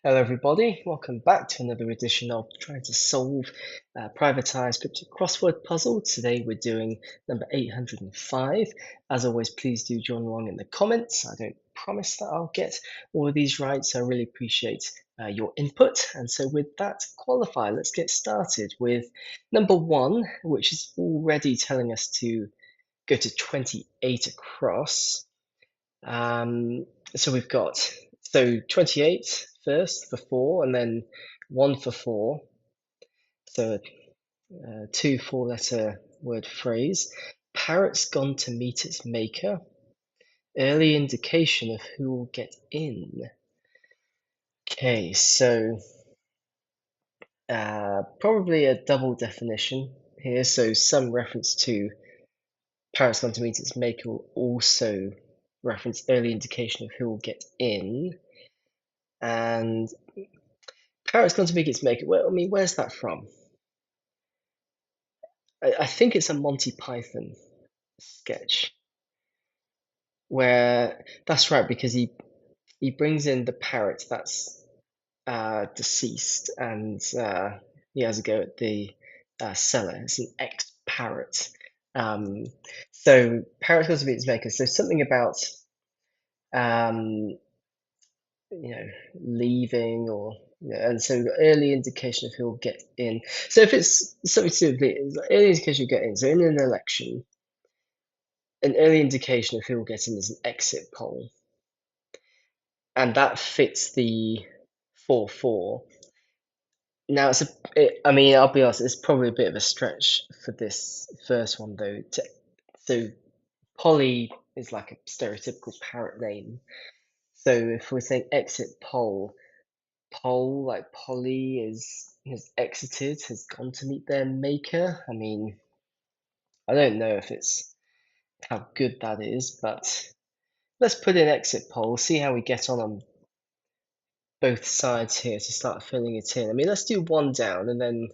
Hello, everybody. Welcome back to another edition of trying to solve a privatized cryptic crossword puzzle. Today we're doing number 805. As always, please do join along in the comments. I don't promise that I'll get all of these right, so I really appreciate your input. And so with that qualifier, let's get started with number 1, which is already telling us to go to 28 across. So we've got 28 first for 4, and then 1 for 4. So two 4-letter word phrase. Parrot's gone to meet its maker. Early indication of who will get in. Okay, so probably a double definition here. So some reference to parrot's gone to meet its maker will also reference early indication of who will get in. And parrot's gone to meet its maker. Well, I mean, where's that from? I think it's a Monty Python sketch where that's right, because he brings in the parrot that's deceased, and he has a go at the seller. It's an ex-parrot. So parrot's got to be its maker. So something about um, leaving, or and so early indication of who'll get in. So if it's something to do with early indication you get in, so in an election, an early indication of who will get in is an exit poll, and that fits the 4-4. Now I mean, I'll be honest, it's probably a bit of a stretch for this first one though. So Polly is like a stereotypical parrot name. So if we're saying exit poll, like Polly has exited, has gone to meet their maker. I mean, I don't know if it's how good that is, but let's put in exit poll, see how we get on both sides here to start filling it in. I mean, let's do 1 down, and then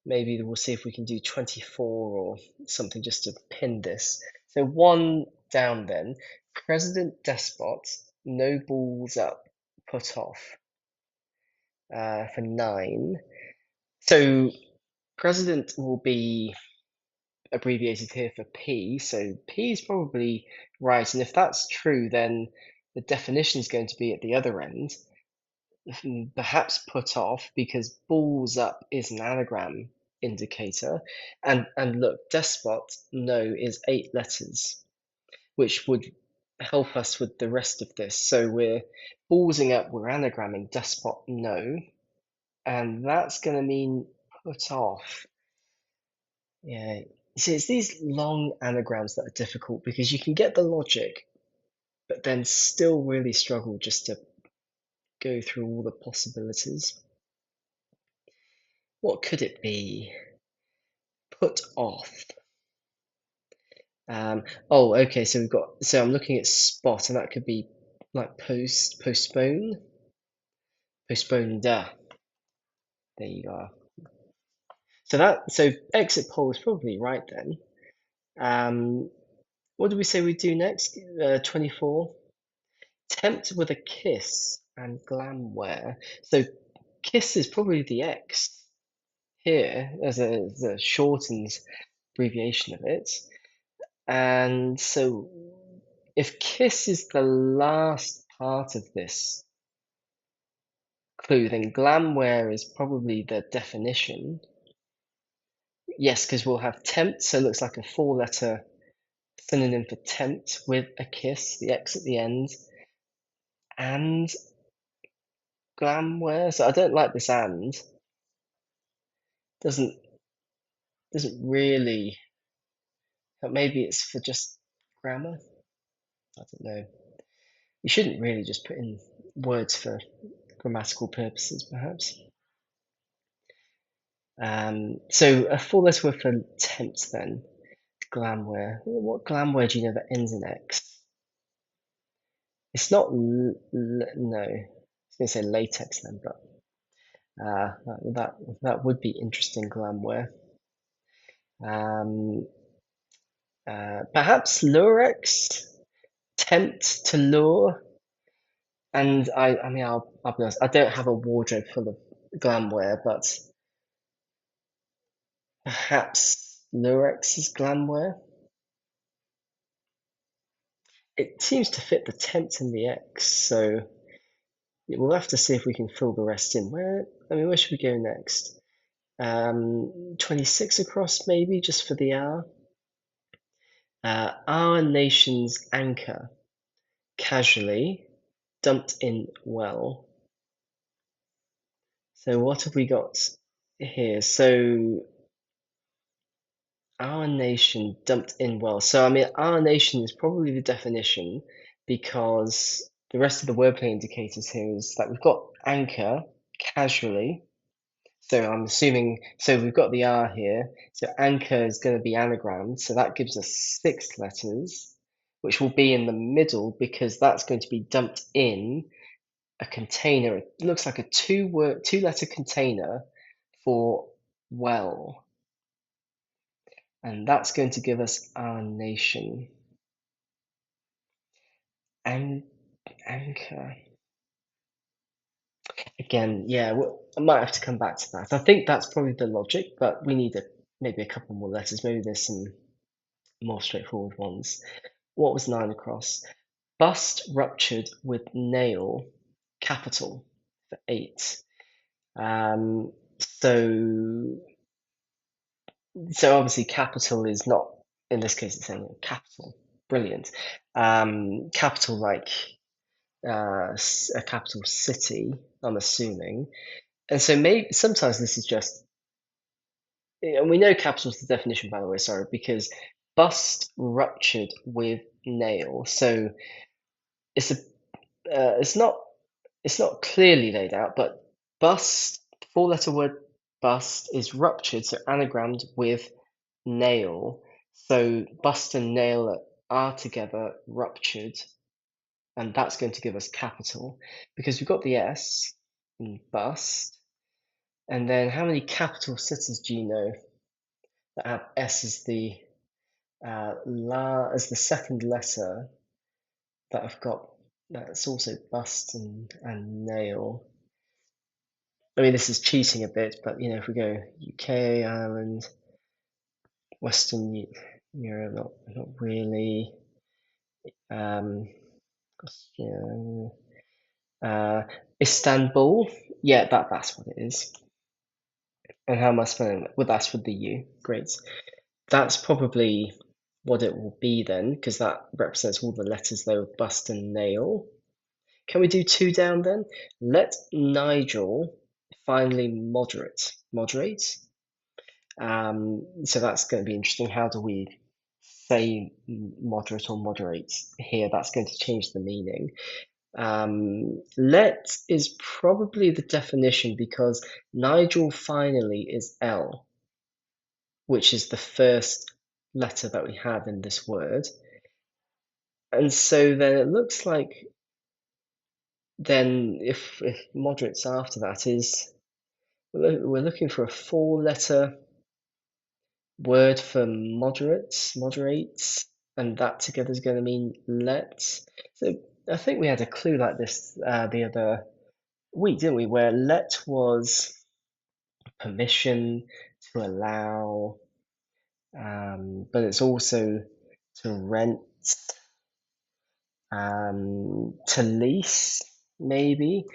maybe we'll see if we can do 24 or something just to pin this. So 1 down then. President Despot, no balls up, put off for 9. So president will be abbreviated here for P, so P is probably right, and if that's true, then the definition is going to be at the other end, perhaps put off, because balls up is an anagram indicator, and look, despot, no, is 8 letters, which would help us with the rest of this. So we're ballsing up, we're anagramming despot, no, and that's going to mean put off. Yeah, see, it's these long anagrams that are difficult because you can get the logic, but then still really struggle just to go through all the possibilities. What could it be? Put off. Oh, okay, so I'm looking at spot, and that could be like postpone, postponed. There you are. So exit poll is probably right then. What do we say we do next? 24. Tempt with a kiss and glamware. So kiss is probably the X here as a shortened abbreviation of it. And so if kiss is the last part of this clue, then glamware is probably the definition. Yes, because we'll have tempt, so it looks like a 4-letter synonym for tempt with a kiss, the X at the end, and glamware. So I don't like this and. Doesn't really. Maybe it's for just grammar. I don't know. You shouldn't really just put in words for grammatical purposes, perhaps. So a 4-letter word for tempt then. Glamware. What glamware do you know that ends in X? It's not no. I was going to say latex then, but that would be interesting. Glamware. Perhaps lurex. Tempt to lure. And I mean, I'll be honest, I don't have a wardrobe full of glamwear, but perhaps Lurex is glamwear. It seems to fit the tent and the X, so we'll have to see if we can fill the rest in. Where should we go next? 26 across, maybe, just for the hour. Our nation's anchor, casually, dumped in well. So what have we got here? So our nation dumped in well. So I mean, our nation is probably the definition because the rest of the wordplay indicators here is that we've got anchor, casually. So I'm assuming, so we've got the R here. So anchor is going to be anagrammed. So that gives us 6 letters, which will be in the middle because that's going to be dumped in a container. It looks like a two-letter container for well. And that's going to give us our nation. Anchor. Again, yeah, I might have to come back to that. I think that's probably the logic, but we need maybe a couple more letters. Maybe there's some more straightforward ones. What was 9 across? Bust ruptured with nail, capital for 8. Um, so obviously capital is not, in this case it's saying capital. Brilliant. Capital like a capital city, I'm assuming. And so maybe sometimes this is just, and we know capital is the definition, by the way, sorry, because bust ruptured with nail. So it's a it's not clearly laid out, but bust, 4-letter word bust is ruptured, so anagrammed with nail. So bust and nail are together, ruptured, and that's going to give us capital because we've got the S in bust. And then how many capital cities do you know that have S as the second letter that have got that's also bust and nail? I mean, this is cheating a bit, but you know, if we go UK, Ireland, Western Europe, not really. Yeah, Istanbul, yeah, that's what it is. And how am I spelling that? Well, that's with the U. Great. That's probably what it will be then, because that represents all the letters there with bust and nail. Can we do 2 down then? Let Nigel finally moderate. Moderate? So that's going to be interesting. How do we say moderate or moderate here? That's going to change the meaning. Let is probably the definition because Nigel finally is L, which is the first letter that we have in this word. And so then it looks like then if moderates after that is, we're looking for a 4-letter word for moderates, and that together is going to mean let. So I think we had a clue like this the other week, didn't we? Where let was permission to allow, but it's also to rent, to lease, maybe.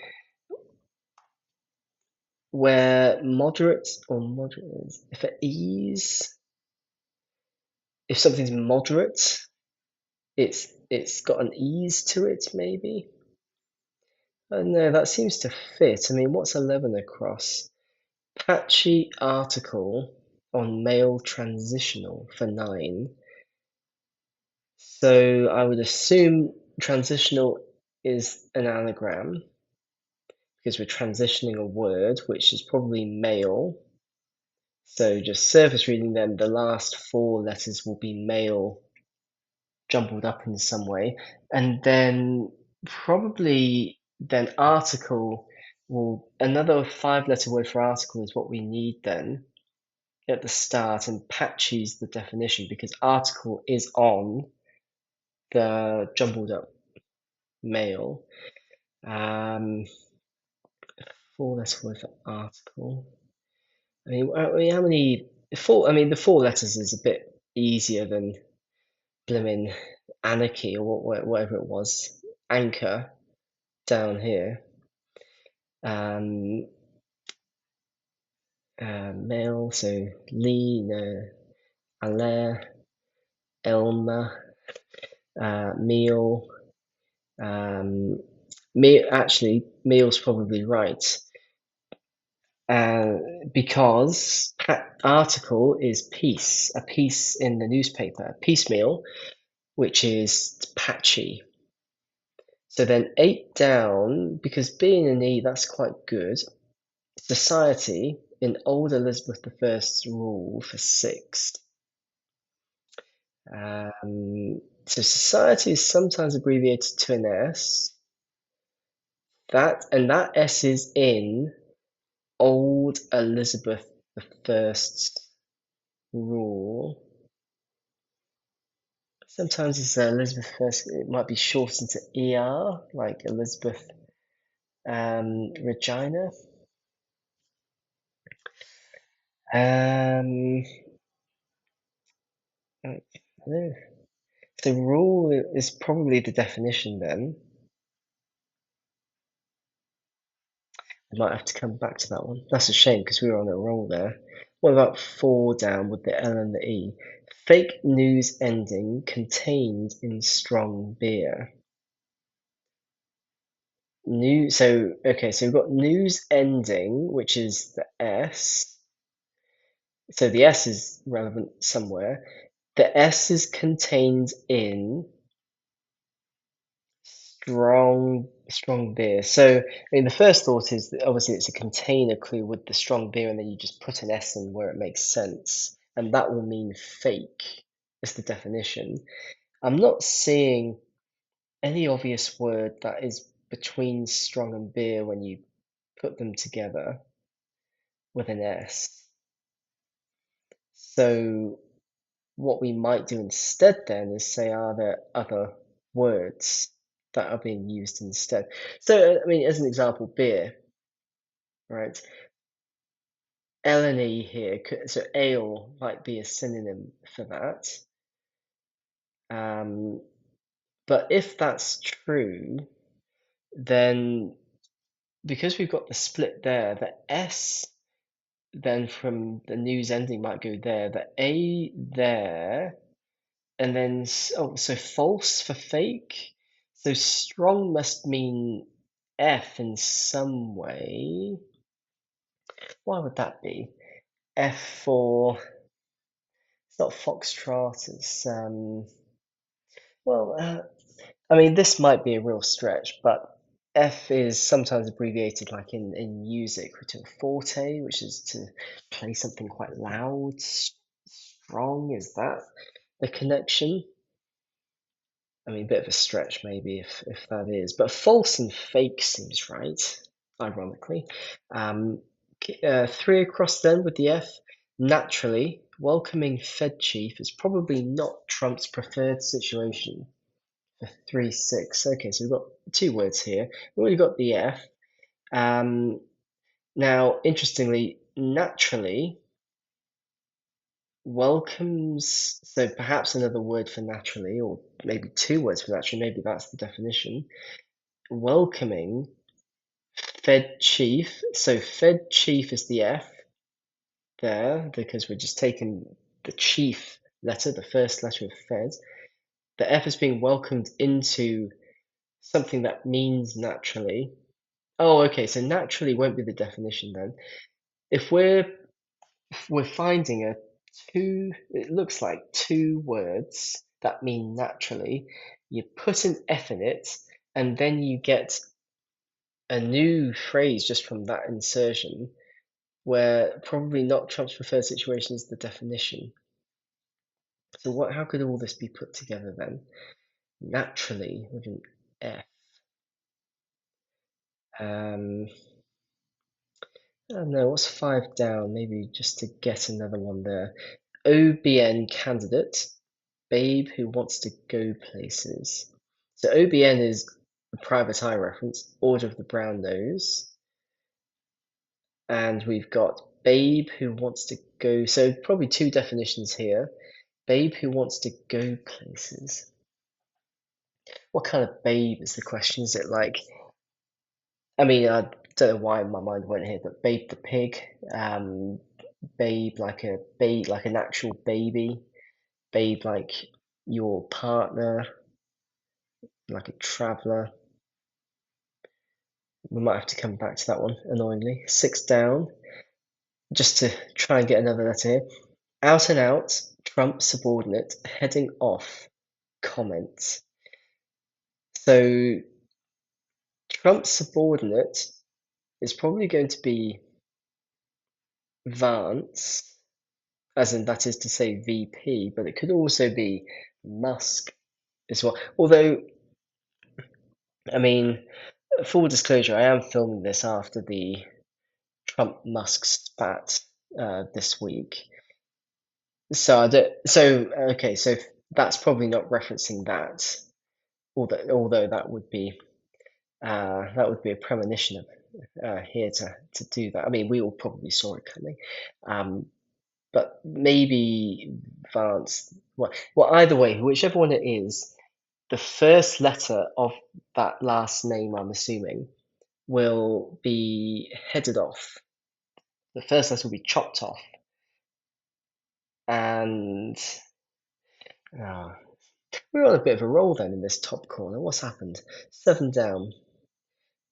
Where moderate or moderate, if at ease, if something's moderate, it's got an ease to it, maybe. No, that seems to fit. I mean, what's 11 across? Patchy article on male transitional for 9. So I would assume transitional is an anagram because we're transitioning a word, which is probably male. So just surface reading then, the last 4 letters will be male jumbled up in some way. And then probably then article will, another 5-letter word for article is what we need then at the start, and patchy's the definition because article is on the jumbled up male. Four-letter word for article. I mean, how many? Four. I mean, the four letters is a bit easier than blooming anarchy or whatever it was. Anchor down here. Male. So Lee, no, Alaire, Elma, meal. Actually, meal's probably right. Because article is piece, a piece in the newspaper, piecemeal, which is patchy. So then 8 down, because being an E, that's quite good. Society in old Elizabeth I's rule for 6. So society is sometimes abbreviated to an S. That S is in old Elizabeth I's rule. Sometimes it's Elizabeth I. It might be shortened to ER, like Elizabeth Regina. The rule is probably the definition then. I might have to come back to that one. That's a shame because we were on a roll there. What about 4 down with the L and the E? Fake news ending contained in strong beer. So we've got news ending, which is the S. So the S is relevant somewhere. The S is contained in strong beer. So I mean, the first thought is that obviously it's a container clue with the strong beer, and then you just put an S in where it makes sense, and that will mean fake is the definition. I'm not seeing any obvious word that is between strong and beer when you put them together with an S. So what we might do instead then is say, are there other words that are being used instead? So, I mean, as an example, beer, right? L and E here, so ale might be a synonym for that. But if that's true, then because we've got the split there, the S then from the news ending might go there, the A there, and then, so false for fake. So strong must mean F in some way. Why would that be? F for, it's not foxtrot, it's, I mean, this might be a real stretch, but F is sometimes abbreviated like in music to forte, which is to play something quite loud. Strong, is that the connection? I mean, a bit of a stretch maybe if that is, but false and fake seems right, ironically. 3 across then with the F. Naturally, welcoming Fed chief is probably not Trump's preferred situation. 3-6. Okay, so we've got 2 words here. We've already got the F. Now, interestingly, naturally welcomes, so perhaps another word for naturally, or maybe 2 words for naturally, maybe that's the definition. Welcoming Fed chief. So Fed chief is the F there, because we're just taking the chief letter, the first letter of Fed. The F is being welcomed into something that means naturally. Oh, okay, so naturally won't be the definition then. If we're finding it looks like 2 words that mean naturally, you put an F in it, and then you get a new phrase just from that insertion, where probably not Trump's preferred situation is the definition. So how could all this be put together then? Naturally with an F. I don't know, what's 5 down? Maybe just to get another one there. OBN candidate, babe who wants to go places. So OBN is a private eye reference, Order of the Brown Nose. And we've got Babe who wants to go, so probably two definitions here. Babe who wants to go places. What kind of babe is the question? Is it like, I mean, I don't know why my mind went here, but Babe the pig, babe like an actual baby, babe like your partner, like a traveller. We might have to come back to that one, annoyingly. 6 down, just to try and get another letter here. Out and out, Trump subordinate, heading off, comment. So Trump's subordinate is probably going to be Vance, as in that is to say VP, but it could also be Musk as well. Although, I mean, full disclosure, I am filming this after the Trump-Musk spat this week. So okay, so that's probably not referencing that, although that would be a premonition of here to do that. I mean, we all probably saw it coming, but maybe Vance. Well, either way, whichever one it is, the first letter of that last name, I'm assuming, will be headed off. The first letter will be chopped off, and we're on a bit of a roll then in this top corner. What's happened? 7 down.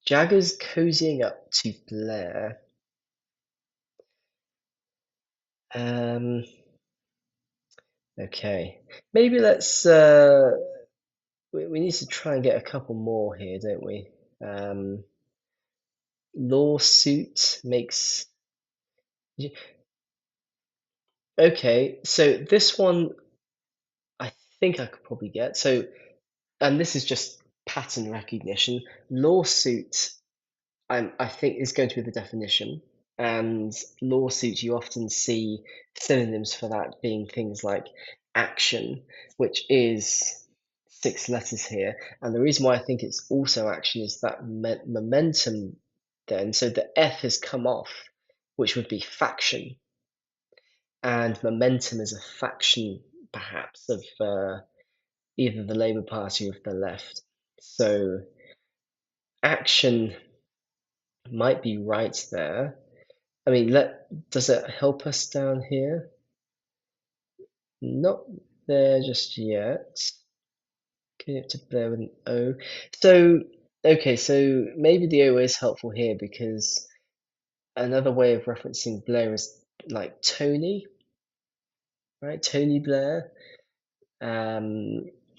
Jagger's cozying up to Blair. Okay, maybe let's. We need to try and get a couple more here, don't we? Lawsuit makes. Okay, so this one I think I could probably get. So, and this is just pattern recognition. Lawsuit, I think, is going to be the definition. And lawsuit, you often see synonyms for that being things like action, which is 6 letters here. And the reason why I think it's also action is that momentum then. So the F has come off, which would be faction. And momentum is a faction, perhaps, of either the Labour Party or the left. So action might be right there. I mean, does it help us down here? Not there just yet. Getting up to Blair with an O. So, okay, so maybe the O is helpful here because another way of referencing Blair is like Tony, right? Tony Blair.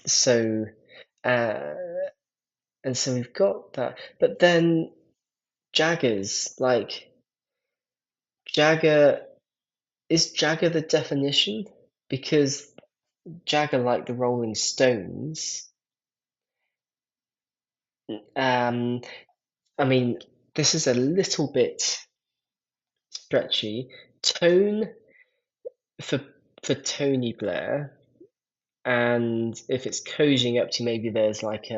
So, and so we've got that. But then Jaggers, like Jagger, is Jagger the definition? Because Jagger, like the Rolling Stones. I mean, this is a little bit stretchy. Tone for Tony Blair, and if it's cozying up to, maybe there's like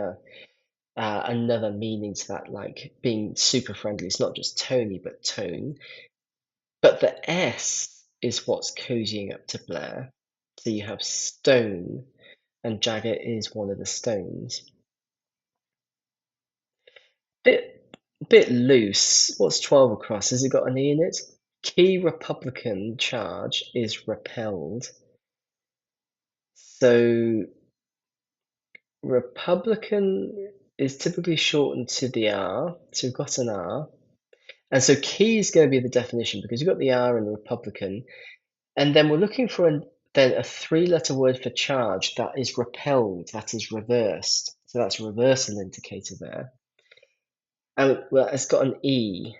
another meaning to that, like being super friendly. It's not just Tony, but tone. But the S is what's cozying up to Blair. So you have stone, and Jagger is one of the stones. Bit loose. What's 12 across? Has it got an E in it? Key Republican charge is repelled. So Republican is typically shortened to the R. So we've got an R. And so key is going to be the definition because you've got the R in Republican. And then we're looking for then a 3-letter word for charge that is repelled, that is reversed. So that's a reversal indicator there. And well, it's got an E.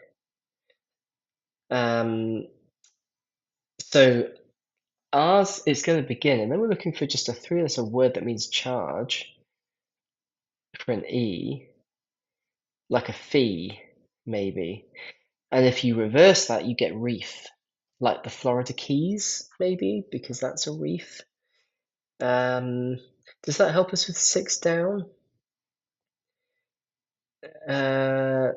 So ours is going to begin, and then we're looking for just a 3-letter word that means charge for an E, like a fee, maybe. And if you reverse that, you get reef, like the Florida Keys, maybe, because that's a reef. Does that help us with 6 down? Uh,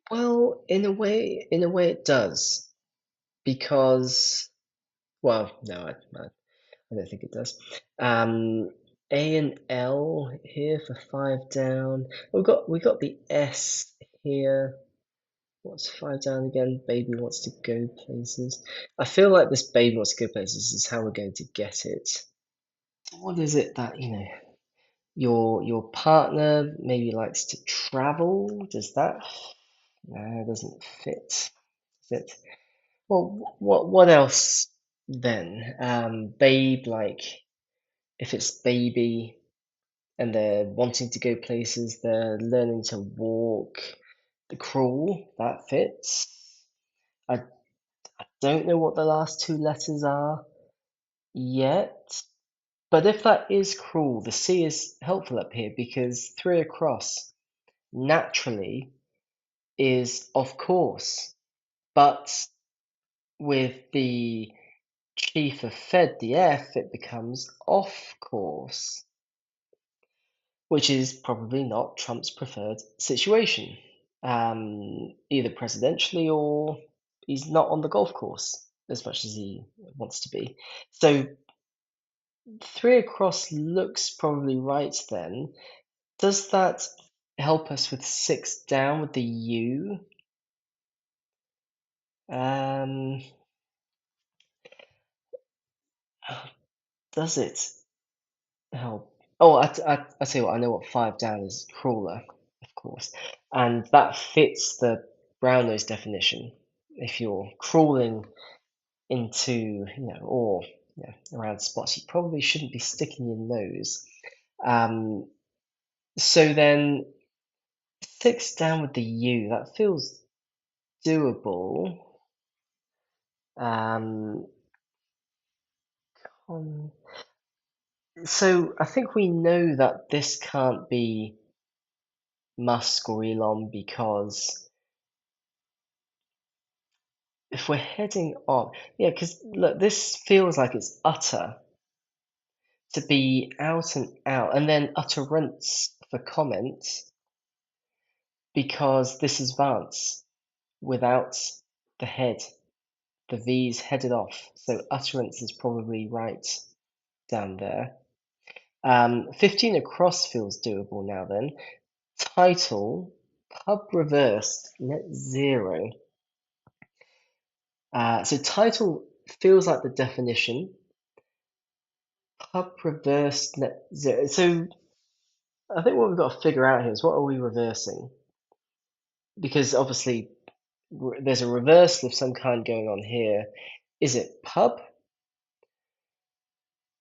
well, in a way it does, because, well, no, I don't think it does. A and L here for 5 down. We got the S here. What's 5 down again? Baby wants to go places. I feel like this baby wants to go places is how we're going to get it. What is it that, your partner maybe likes to travel? Does that? No, it doesn't fit. Does it? Well, what else then? Babe, like if it's baby and they're wanting to go places, they're learning to walk. The crawl, that fits. I don't know what the last 2 letters are yet, but if that is cruel, the C is helpful up here because 3 across naturally is of course, but with the chief of Fed, the F, it becomes off course, which is probably not Trump's preferred situation, either presidentially or he's not on the golf course as much as he wants to be. So 3 across looks probably right then. Does that help us with 6 down with the U? Um, does it help? Oh, I tell you what, I know what 5 down is crawler, of course. And that fits the brown nose definition. If you're crawling into, or around spots, you probably shouldn't be sticking your nose. So then 6 down with the U, that feels doable. Um, so I think we know that this can't be Musk or Elon because if we're heading on, yeah, because look, this feels like it's utter to be out and out, and then utterance for comment because this is Vance without the head. The V's headed off, so utterance is probably right down there. 15 across feels doable now then. Title, pub reversed, net zero. So title feels like the definition. Pub reversed, net zero. So I think what we've got to figure out here is what are we reversing? Because obviously there's a reversal of some kind going on here. Is it pub?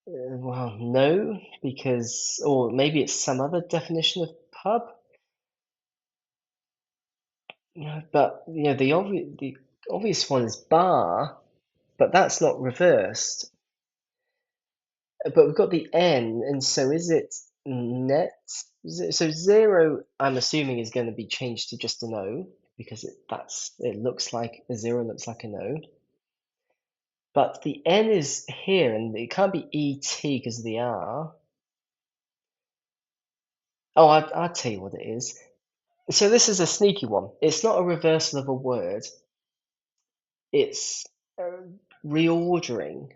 Well, no, because, or maybe it's some other definition of pub. But the obvious one is bar, but that's not reversed. But we've got the N, and so is it net? So zero, I'm assuming, is going to be changed to just an O because it looks like a zero, looks like an O. But the N is here, and it can't be ET because of the R. Oh, I'll tell you what it is. So this is a sneaky one. It's not a reversal of a word. It's reordering.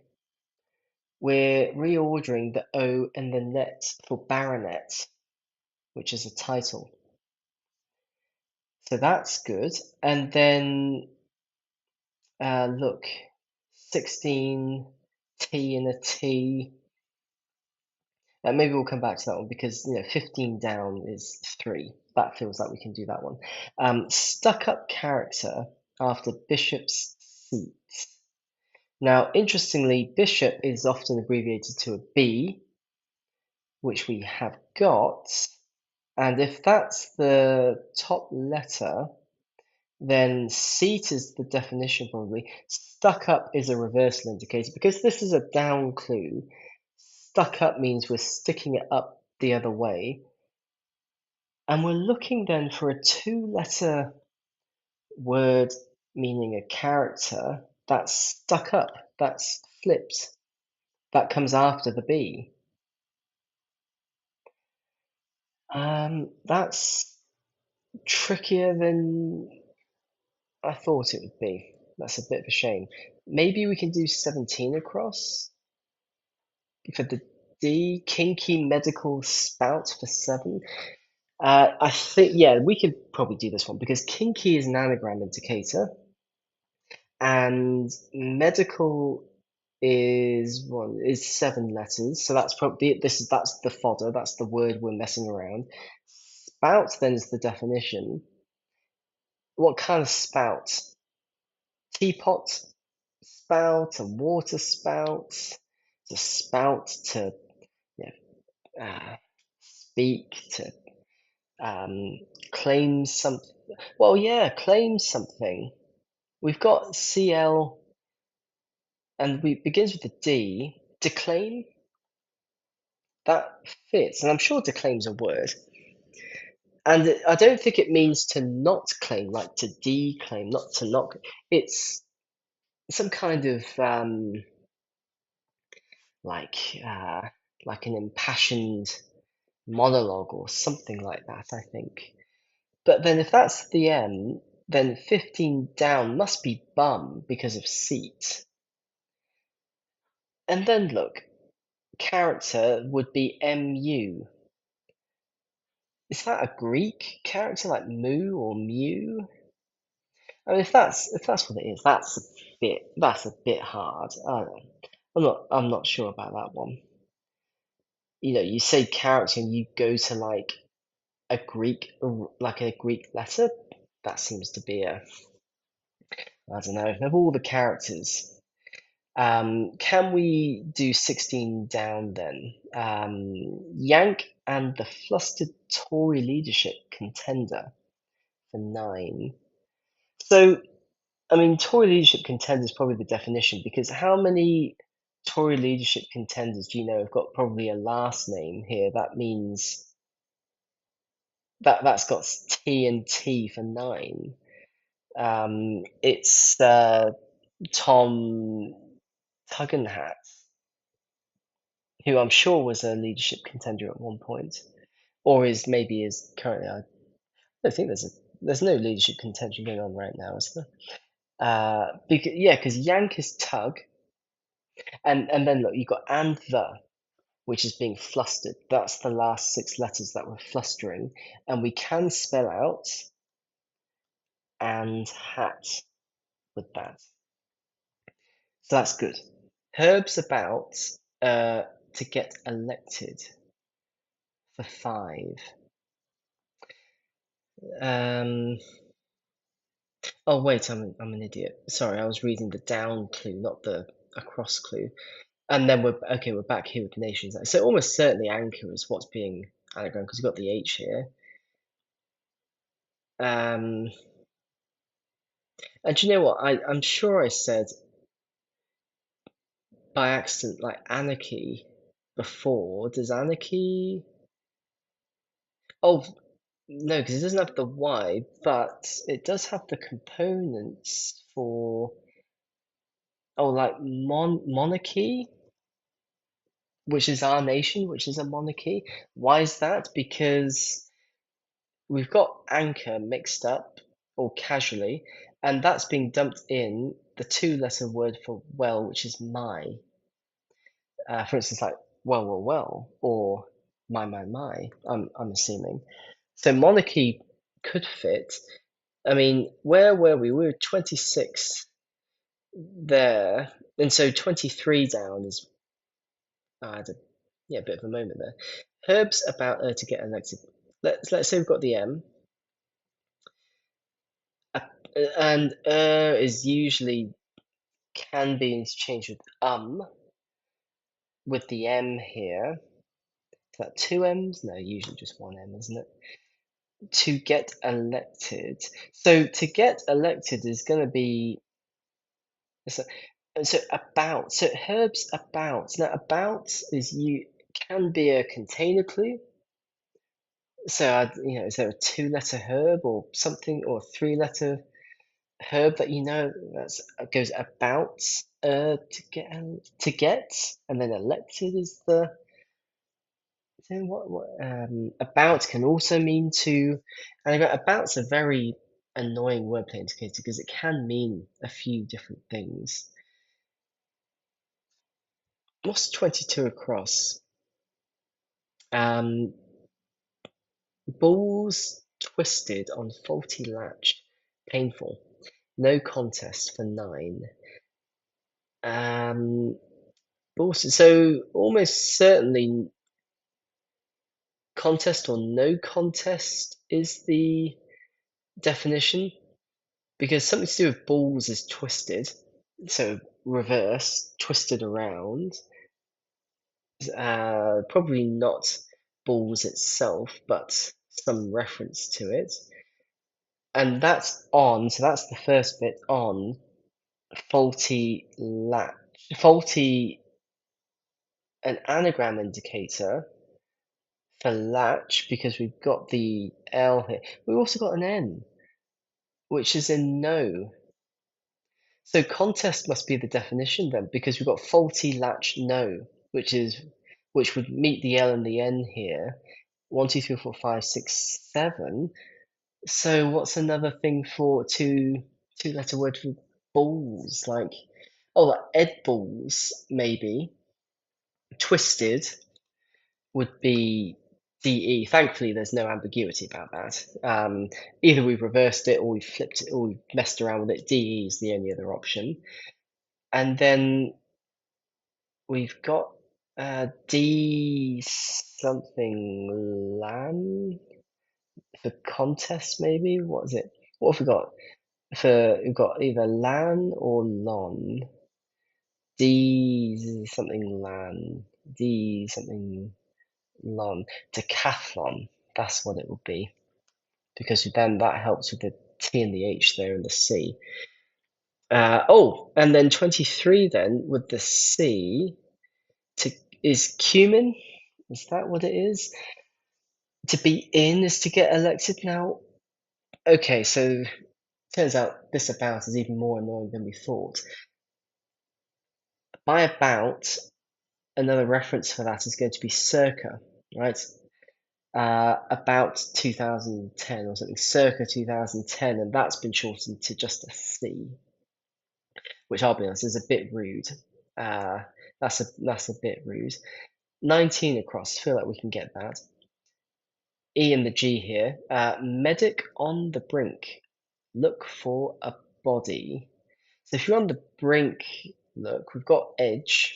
We're reordering the O and the net for baronet, which is a title. So that's good. And then look, 16 T and a T. Maybe we'll come back to that one because 15 down is 3. That feels like we can do that one. Stuck up character after bishop's seat. Now, interestingly, bishop is often abbreviated to a B, which we have got. And if that's the top letter, then seat is the definition probably. Stuck up is a reversal indicator. Because this is a down clue, stuck up means we're sticking it up the other way. And we're looking then for a 2-letter word meaning a character that's stuck up, that's flipped, that comes after the B. That's trickier than I thought it would be. That's a bit of a shame. Maybe we can do 17 across for the D. Kinky medical spout for 7. I think, yeah, we could probably do this one because kinky is an anagram indicator and medical is 7 letters. So that's probably that's the fodder, that's the word we're messing around. Spout then is the definition. What kind of spout? Teapot spout, a water spout, to spout, to yeah, speak, to claim something. Well, yeah, claim something. We've got CL, and we begins with a D. Declaim, that fits, and I'm sure declaim's a word. And I don't think it means to not claim, like to declaim, not to not. It's some kind of like uh, like an impassioned monologue or something like that, I think. But then if that's the M, then 15 down must be bum because of seat. And then look, character would be MU. Is that a Greek character like mu or mu? I mean, if that's what it is, that's a bit hard. I don't know. I'm not sure about that one. You know, you say character and you go to like a Greek letter. That seems to be I don't know, of all the characters. Can we do 16 down then? Yank and the flustered Tory leadership contender for 9. So, I mean, Tory leadership contender is probably the definition because how many Tory leadership contenders do you know have got probably a last name here? That means that's got T and T for 9. It's Tom Tuggenhat, who I'm sure was a leadership contender at one point, or is currently. I don't think there's no leadership contention going on right now, is there? Because Yank is Tug, and then look, you've got and the, which is being flustered. That's the last 6 letters that we're flustering, and we can spell out and hat with that. So that's good. Herb's about to get elected for 5. Um, oh wait, I'm an idiot. Sorry, I was reading the down clue, not the across clue. And then we're back here with nations. So almost certainly anchor is what's being anagram because we've got the H here. And do you know what? I'm sure I said by accident like anarchy before. Does anarchy? Oh no, because it doesn't have the Y, but it does have the components for like monarchy, which is our nation, which is a monarchy. Why is that? Because we've got anchor mixed up or casually, and that's being dumped in the 2-letter word for well, which is my. For instance, like well, or my. I'm assuming. So monarchy could fit. I mean, where were we? We were 26 there, and so 23 down is I had a bit of a moment there. Herb's about to get elected. Let's say we've got the M, and is usually can be interchanged with the M here. Is that 2 M's? No, usually just 1 M, isn't it? To get elected. So to get elected is going to be so, about. So herbs about. Now about can be a container clue. So is there a 2-letter herb or something or a 3-letter herb that that goes about to get and then elected is the then what about can also mean to, and about's a very annoying wordplay indicator because it can mean a few different things. What's 22 across? Balls twisted on faulty latch, painful. No contest for 9. Balls, so almost certainly contest or no contest is the definition, because something to do with balls is twisted, so reverse, twisted around. Probably not balls itself, but some reference to it. And that's on, so that's the first bit on faulty latch. Faulty, an anagram indicator for latch because we've got the L here. We've also got an N, which is in no. So contest must be the definition then, because we've got faulty latch no, which would meet the L and the N here. 1, 2, 3, 4, 5, 6, 7. So what's another thing for two-letter word for balls? Like, oh, like Ed balls, maybe. Twisted would be DE. Thankfully, there's no ambiguity about that. Either we've reversed it or we've flipped it or we've messed around with it. DE is the only other option. And then we've got D something lan for contest, maybe? What is it? What have we got? We've got either lan or lon. D something lan. D something lon. Decathlon. That's what it would be. Because then that helps with the T and the H there and the C. And then 23 then with the C is cumin. Is that what it is? To be in is to get elected now. Okay, so turns out this about is even more annoying than we thought. By about, another reference for that is going to be circa, right? About 2010 or something, circa 2010, and that's been shortened to just a C, which I'll be honest is a bit rude. That's a bit rude. 19 across, feel like we can get that. E and the G here. Medic on the brink. Look for a body. So if you're on the brink, look, we've got edge,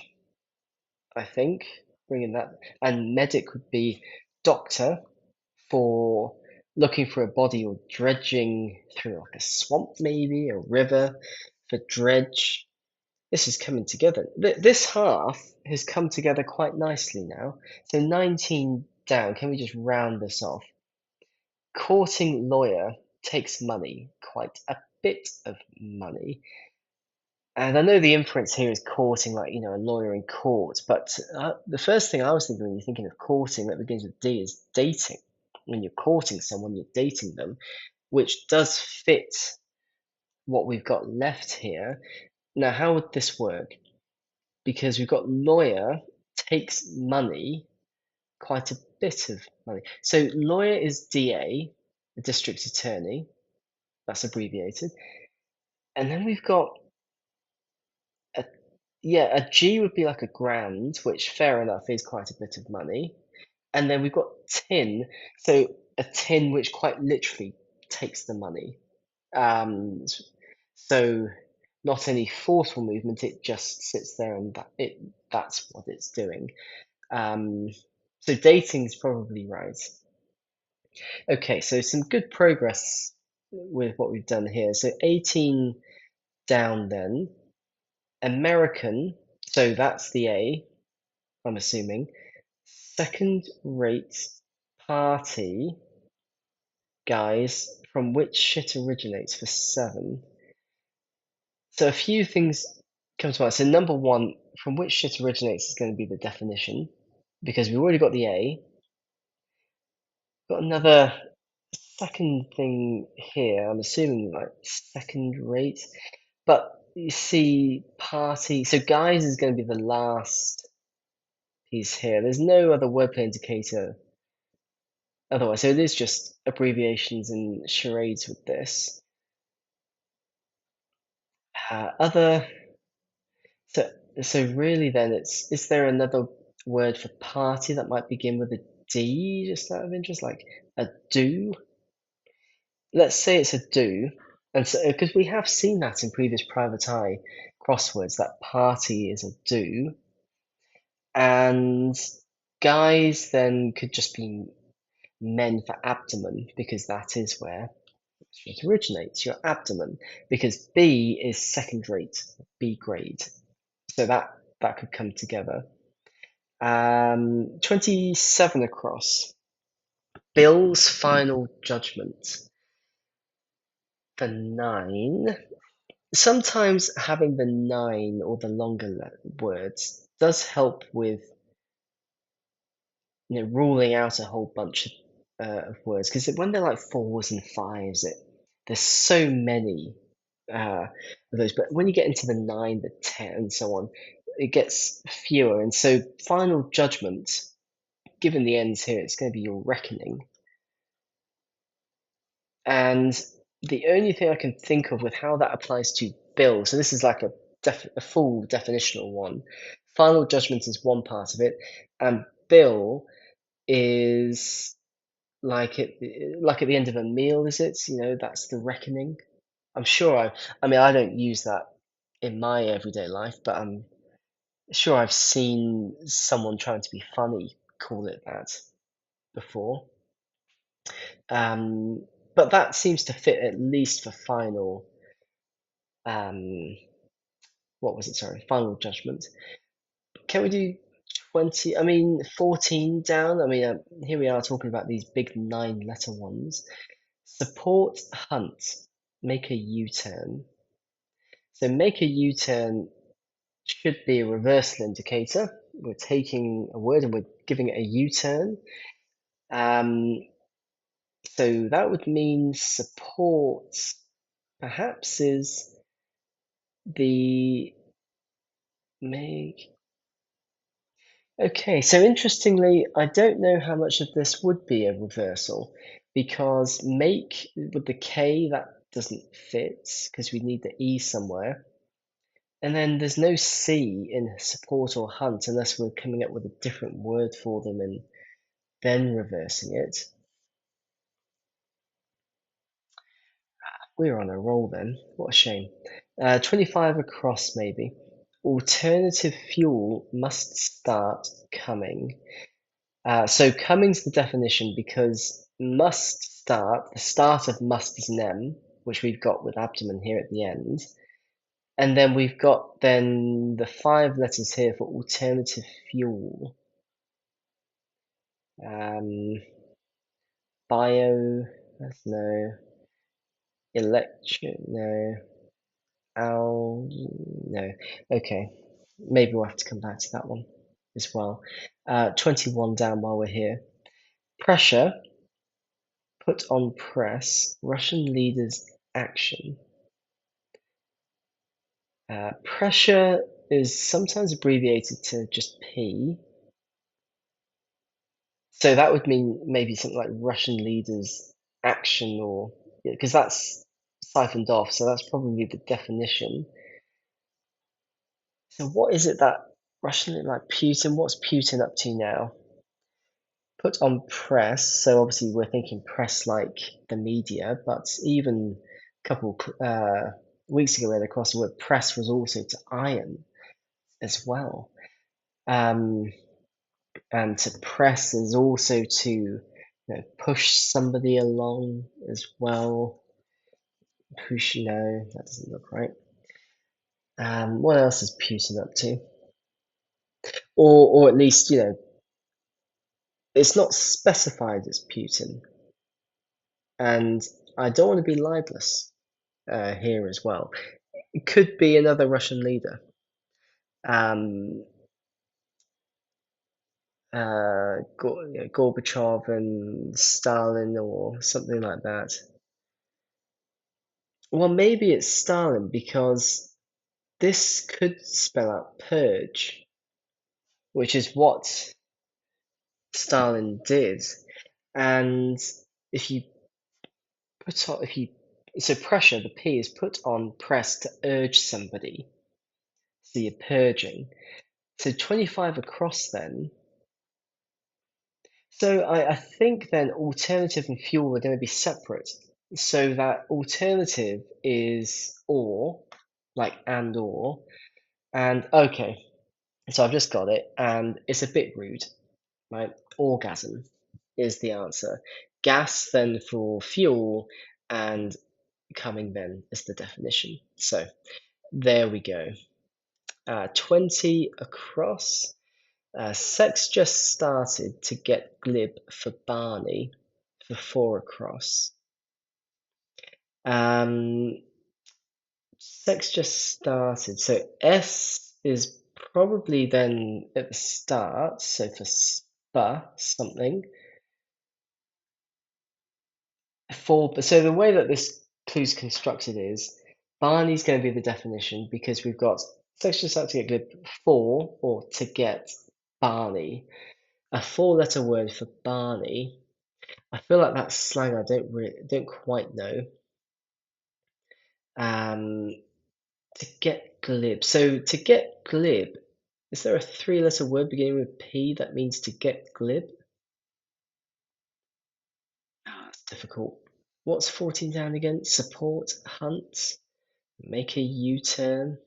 I think, bringing that, and medic would be doctor for looking for a body or dredging through like a swamp, maybe a river for dredge. This is coming together. This half has come together quite nicely now. So 19 down. Can we just round this off? Courting lawyer takes money, quite a bit of money. And I know the inference here is courting, like, a lawyer in court, but the first thing I was thinking when you're thinking of courting that begins with D is dating. When you're courting someone, you're dating them, which does fit what we've got left here. Now, how would this work? Because we've got lawyer takes money, quite a bit of money. So lawyer is DA, the district attorney, that's abbreviated. And then we've got a G would be like a grand, which fair enough is quite a bit of money. And then we've got tin, so a tin which quite literally takes the money. So not any forceful movement, it just sits there and that's what it's doing. So dating is probably right. Okay, so some good progress with what we've done here. So 18 down then. American, so that's the A, I'm assuming. Second rate party, guys, from which shit originates for 7. So a few things come to mind. So number 1, from which shit originates is going to be the definition, because we've already got the A. Got another second thing here, I'm assuming like second rate. But you see party, so guys is going to be the last he's here. There's no other wordplay indicator otherwise, so it is just abbreviations and charades with this. Other so so really then is there another word for party that might begin with a D, just out of interest, like a do? Let's say it's a do, and so because we have seen that in previous private eye crosswords, that party is a do, and guys then could just be men for abdomen because that is where it originates, your abdomen, because B is second rate, B grade. So that could come together. 27 across. Bill's final judgment. The 9. Sometimes having the 9 or the longer words does help with ruling out a whole bunch of words because when they're like 4s and 5s, there's so many of those. But when you get into the 9, the 10, and so on, it gets fewer. And so, final judgment, given the ends here, it's going to be your reckoning. And the only thing I can think of with how that applies to Bill, so this is like a full definitional one. Final judgment is one part of it, and Bill is like at the end of a meal, is it? That's the reckoning. I'm sure I mean, I don't use that in my everyday life, but I'm sure I've seen someone trying to be funny call it that before. But that seems to fit at least for final, um, what was it? Sorry, final judgment. Can we do 20? I mean, 14 down. I mean, here we are talking about these big 9-letter ones. Support hunt. Make a U-turn. So make a U-turn should be a reversal indicator. We're taking a word and we're giving it a U-turn. So that would mean support perhaps is the make. Okay, so interestingly, I don't know how much of this would be a reversal because make with the K, that doesn't fit because we need the E somewhere. And then there's no C in support or hunt unless we're coming up with a different word for them and then reversing it. We're on a roll then. What a shame. 25 across, maybe. Alternative fuel must start coming. So coming's the definition because must start, the start of must is an M, which we've got with abdomen here at the end. And then we've got then the 5 letters here for alternative fuel. Bio, that's no. Electric, no. No. Okay. Maybe we'll have to come back to that one as well. 21 down while we're here. Pressure, put on press, Russian leaders' action. Pressure is sometimes abbreviated to just P. So that would mean maybe something like Russian leaders' action, or because that's siphoned off, so that's probably the definition. So what is it that Russian, like Putin, what's Putin up to now? Put on press, so obviously we're thinking press like the media, but even a couple weeks ago where across the word press was also to iron as well. And to press is also to push somebody along as well. Push, no, that doesn't look right. What else is Putin up to? Or at least, it's not specified as Putin. And I don't want to be libelous here as well. It could be another Russian leader. Gorbachev and Stalin or something like that. Well, maybe it's Stalin because this could spell out purge. which is what Stalin did. And if you put on, if you, so pressure, the P is put on press to urge somebody. So you're purging. So 25 across then. So I think then alternative and fuel are going to be separate. So that alternative is or, like and or. And okay, so I've just got it. And it's a bit rude, right? Orgasm is the answer. Gas then for fuel, and coming then is the definition. So there we go. 20 across. Sex just started to get glib for Barney for 4 across. Sex just started. So S is probably then at the start. So for spa, something. So the way that this clue's constructed is Barney's going to be the definition because we've got sex just started to get glib for or to get Barney. A 4-letter word for Barney. I feel like that's slang I don't quite know. To get glib. So to get glib, is there a 3-letter word beginning with P that means to get glib? That's difficult. What's 14 down again? Support, hunt, make a U-turn.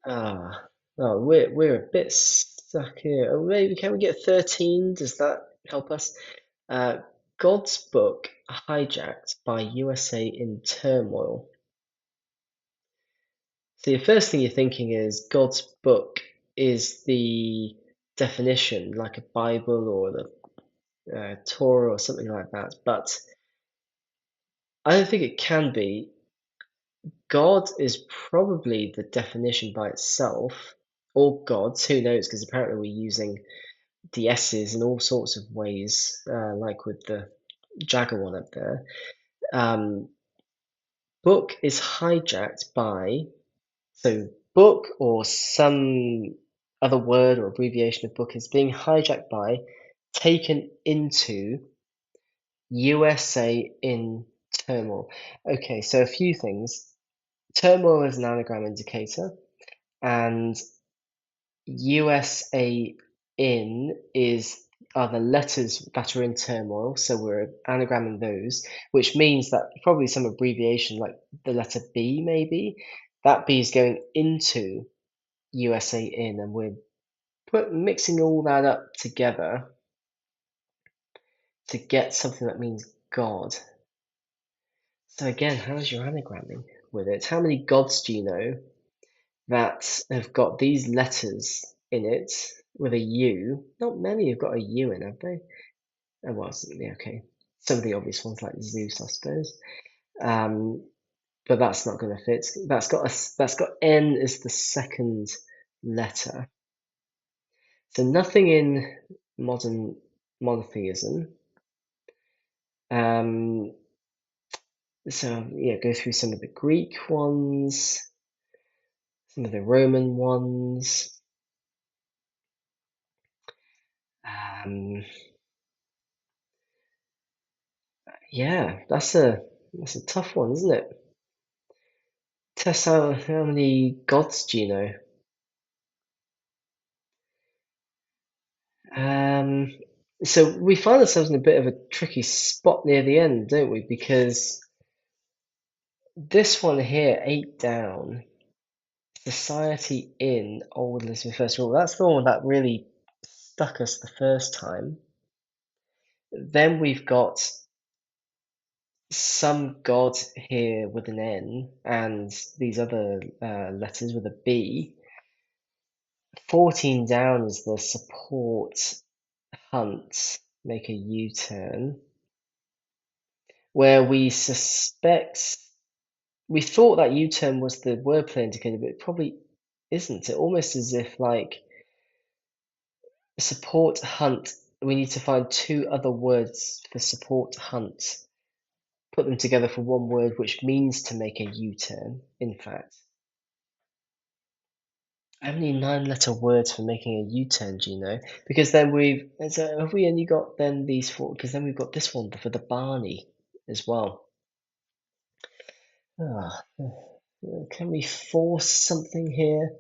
Oh, we're a bit stuck here. Oh, maybe can we get 13? Does that help us? God's book hijacked by USA in turmoil. So the first thing you're thinking is God's book is the definition, like a Bible or the Torah or something like that. But I don't think it can be. God is probably the definition by itself, or gods, who knows? Because apparently we're using the S's in all sorts of ways, like with the Jagger one up there. Book is hijacked by, so book or some other word or abbreviation of book is being hijacked by, taken into USA in turmoil. Okay, so a few things. Turmoil is an anagram indicator, and USA in are the letters that are in turmoil, so we're anagramming those, which means that probably some abbreviation like the letter B maybe, that B is going into USA in, and we're mixing all that up together to get something that means God. So again, how's your anagramming with it? How many gods do you know that have got these letters in it with a U? Not many have got a U in, have they? Oh, well, yeah, okay. Some of the obvious ones like Zeus, I suppose. But that's not going to fit. That's got N as the second letter. So nothing in modern monotheism. So yeah, go through some of the Greek ones, some of the Roman ones. Yeah, that's a tough one, isn't it? Tess, how many gods do you know? So we find ourselves in a bit of a tricky spot near the end, don't we? Because this one here, 8 down, society in Old Elizabeth First Rule, that's the one that really stuck us the first time. Then we've got some god here with an N and these other letters with a B. 14 down is the support hunt, make a U-turn, where we thought that U-turn was the wordplay indicator, but it probably isn't. It almost as if like support hunt, we need to find 2 other words for support hunt, put them together for one word, which means to make a U-turn, in fact. only 9-letter words for making a U-turn, do you know? Because then have we only got then these four? Because then we've got this one for the Barney as well. Ah, can we force something here?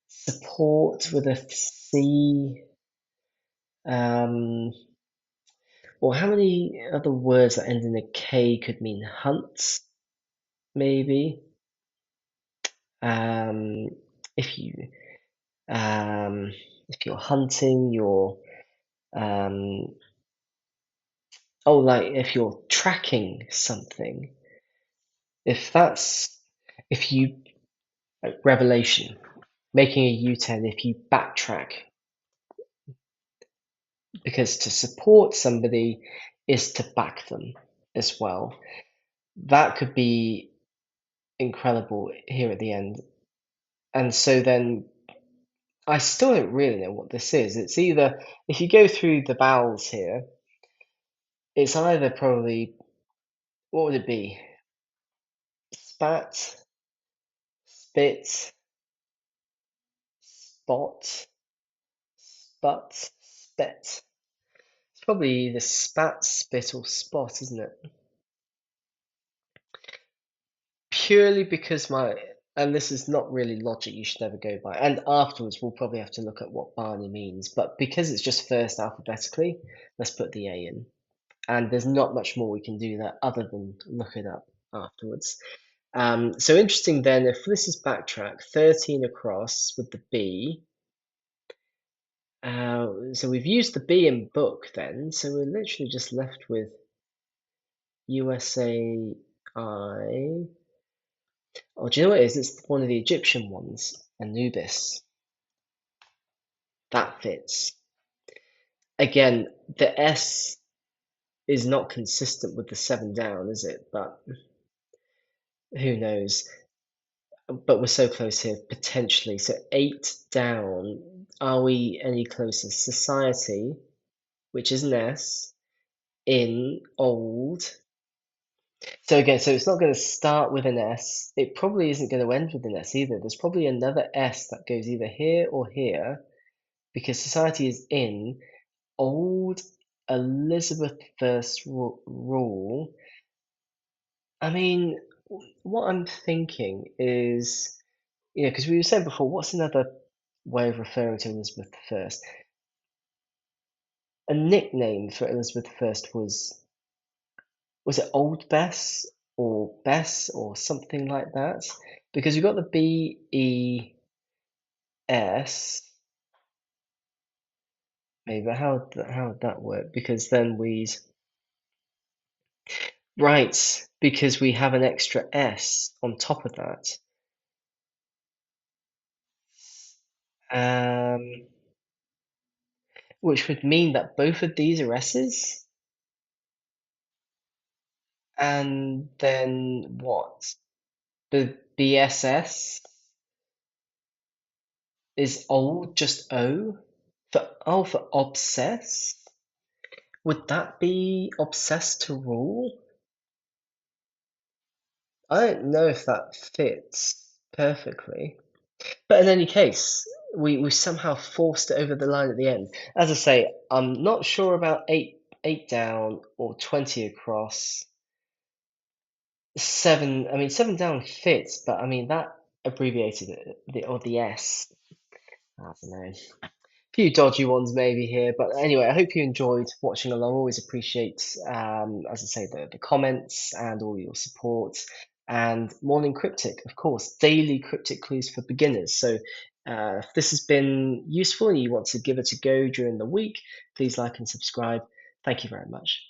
Support with a C. Or how many other words that end in a K could mean hunt? Maybe. Um, if you if you're hunting, um, like if you're tracking something. If you revelation, making a U-turn if you backtrack, because to support somebody is to back them as well. That could be incredible here at the end. And so then I still don't really know what this is. It's either, if you go through the vowels here, it's either probably, what would it be? Spat, spit, spot, sput, spet. It's probably either spat, spit, or spot, isn't it? Purely because and this is not really logic you should never go by. And afterwards, we'll probably have to look at what Barney means. But because it's just first alphabetically, let's put the A in. And there's not much more we can do there other than look it up afterwards. So interesting then, if this is backtrack, 13 across with the B. So we've used the B in book then, so we're literally just left with USA I. Oh, do you know what it is? It's one of the Egyptian ones, Anubis. That fits. Again, the S is not consistent with the 7 down, is it? But who knows? But we're so close here, potentially. So 8 down. Are we any closer? Society, which is an S, in, old. So again, so it's not going to start with an S. It probably isn't going to end with an S either. There's probably another S that goes either here or here, because society is in, old, Elizabeth first rule. I mean, what I'm thinking is, because we were saying before, what's another way of referring to Elizabeth first? A nickname for Elizabeth first was it Old Bess or something like that? Because you've got the BES. Maybe how would that work? Because then right, because we have an extra S on top of that. Which would mean that both of these are S's. And then what? The BSS is old, just O? For obsess? Would that be obsessed to rule? I don't know if that fits perfectly. But in any case, we somehow forced it over the line at the end. As I say, I'm not sure about eight down or 20 across. 7, I mean, 7 down fits, but I mean, that abbreviated the S. I don't know. A few dodgy ones maybe here, but anyway, I hope you enjoyed watching along. Always appreciate, as I say, the comments and all your support. And Morning Cryptic, of course, daily cryptic clues for beginners. So if this has been useful and you want to give it a go during the week, please like and subscribe. Thank you very much.